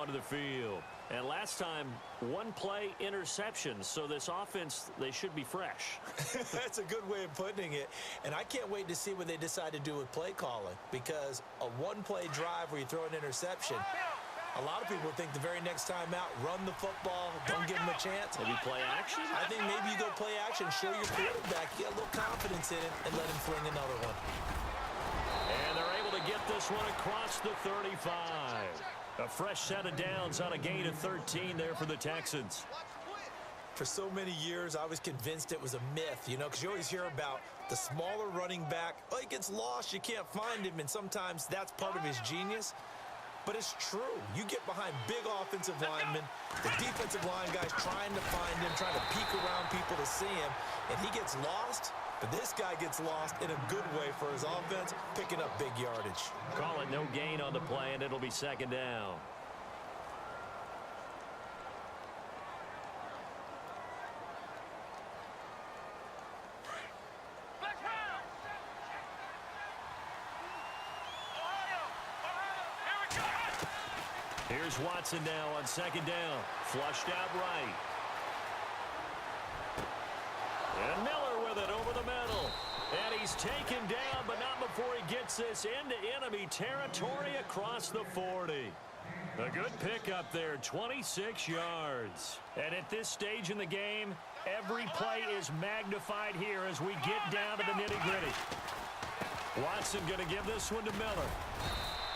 onto the field. And last time, one play interception. So this offense, they should be fresh. That's a good way of putting it. And I can't wait to see what they decide to do with play calling, because a one-play drive where you throw an interception, a lot of people think the very next time out, run the football, don't give them a chance. Maybe play action? I think maybe you go play action, show your quarterback, get a little confidence in it, and let him fling another one. And they're able to get this one across the 35. A fresh set of downs on a gain of 13 there for the Texans. For so many years, I was convinced it was a myth, because you always hear about the smaller running back. Oh, he gets lost, you can't find him, and sometimes that's part of his genius. But it's true. You get behind big offensive linemen, the defensive line guys trying to find him, trying to peek around people to see him, and he gets lost. But this guy gets lost in a good way for his offense, picking up big yardage. Call it no gain on the play, and it'll be second down. Here's Watson now on second down. Flushed out right. And Miller with it over the middle. And he's taken down, but not before he gets this into enemy territory across the 40. A good pickup there, 26 yards. And at this stage in the game, every play is magnified here as we get down to the nitty-gritty. Watson going to give this one to Miller.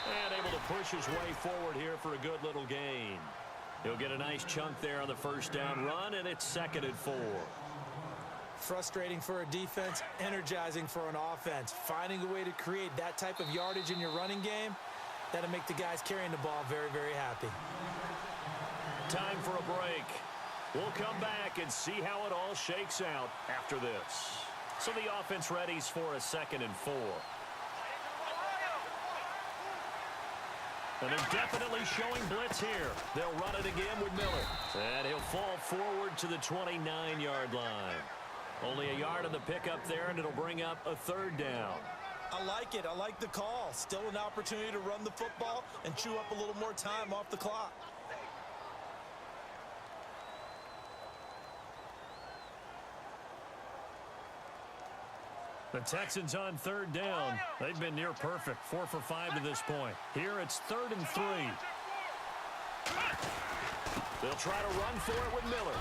And able to push his way forward here for a good little gain. He'll get a nice chunk there on the first down run, and it's 2nd and 4. Frustrating for a defense, energizing for an offense. Finding a way to create that type of yardage in your running game, that'll make the guys carrying the ball very, very happy. Time for a break. We'll come back and see how it all shakes out after this. So the offense readies for a 2nd and 4. And they're definitely showing blitz here. They'll run it again with Miller. And he'll fall forward to the 29-yard line. Only a yard on the pickup there, and it'll bring up a 3rd down. I like it. I like the call. Still an opportunity to run the football and chew up a little more time off the clock. The Texans on 3rd down. They've been near perfect, 4 for 5 to this point. Here it's 3rd and 3. They'll try to run for it with Miller.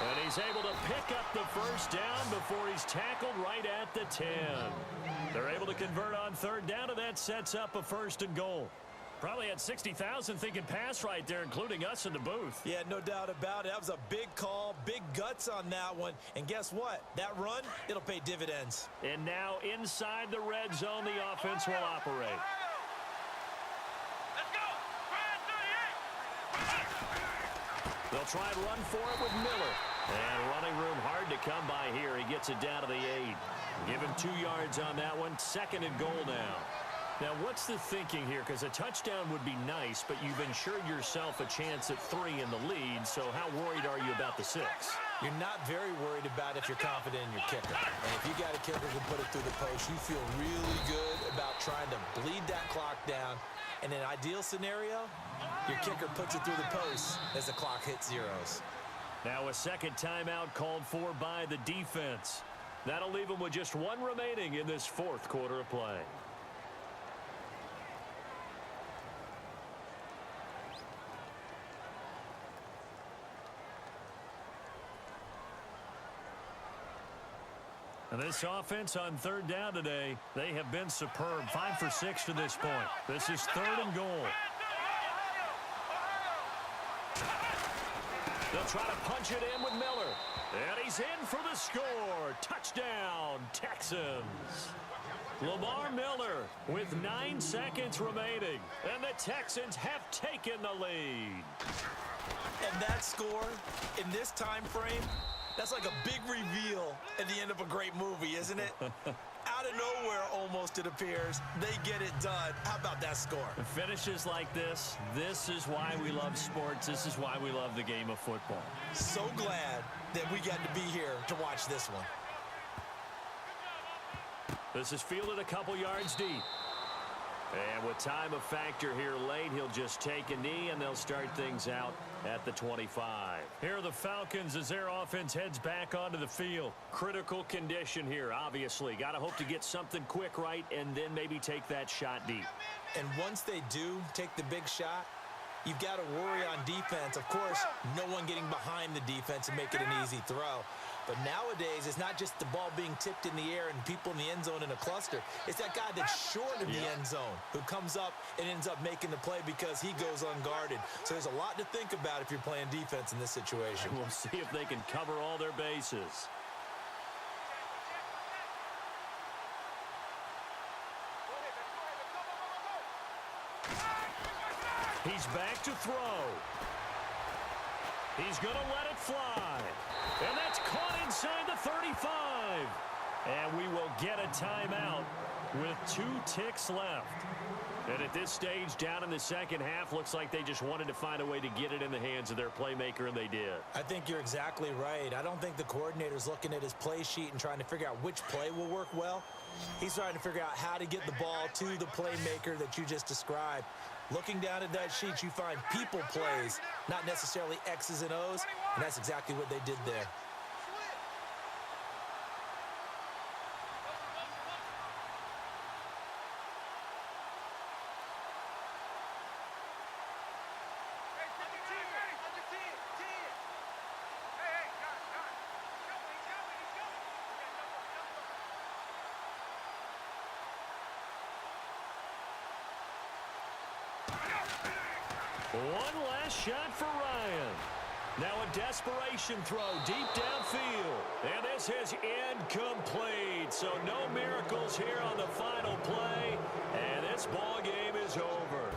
And he's able to pick up the first down before he's tackled right at the 10. They're able to convert on 3rd down, and that sets up a 1st and goal. Probably had 60,000 thinking pass right there, including us in the booth. Yeah, no doubt about it. That was a big call, big guts on that one. And guess what? That run, it'll pay dividends. And now inside the red zone, the offense will operate. Let's go! They'll try and run for it with Miller. And running room hard to come by here. He gets it down to the 8. Give him 2 yards on that one. 2nd and goal now. Now, what's the thinking here? Because a touchdown would be nice, but you've ensured yourself a chance at 3 in the lead, so how worried are you about the 6? You're not very worried about if you're confident in your kicker. And if you got a kicker who can put it through the post, you feel really good about trying to bleed that clock down. In an ideal scenario, your kicker puts it through the post as the clock hits zeros. Now a second timeout called for by the defense. That'll leave them with just 1 remaining in this 4th quarter of play. And this offense on 3rd down today, they have been superb. 5 for 6 to this point. This is 3rd and goal. They'll try to punch it in with Miller. And he's in for the score. Touchdown, Texans. Lamar Miller with 9 seconds remaining. And the Texans have taken the lead. And that score in this time frame, that's like a big reveal at the end of a great movie, isn't it? Out of nowhere, almost, it appears. They get it done. How about that score? Finishes like this is why we love sports. This is why we love the game of football. So glad that we got to be here to watch this one. This is fielded a couple yards deep. And with time a factor here late, he'll just take a knee, and they'll start things out at the 25. Here are the Falcons as their offense heads back onto the field. Critical condition here, obviously. Got to hope to get something quick right and then maybe take that shot deep. And once they do take the big shot, you've got to worry on defense. Of course, no one getting behind the defense and make it an easy throw. But nowadays, it's not just the ball being tipped in the air and people in the end zone in a cluster. It's that guy that's short of the end zone who comes up and ends up making the play because he goes unguarded. So there's a lot to think about if you're playing defense in this situation. We'll see if they can cover all their bases. He's back to throw. He's going to let it fly. And that's caught inside the 35. And we will get a timeout with 2 ticks left. And at this stage, down in the second half, looks like they just wanted to find a way to get it in the hands of their playmaker, and they did. I think you're exactly right. I don't think the coordinator's looking at his play sheet and trying to figure out which play will work well. He's trying to figure out how to get the ball to the playmaker that you just described. Looking down at that sheet, you find people plays, not necessarily X's and O's, and that's exactly what they did there. One last shot for Ryan. Now a desperation throw deep downfield. And this is incomplete. So no miracles here on the final play. And this ball game is over.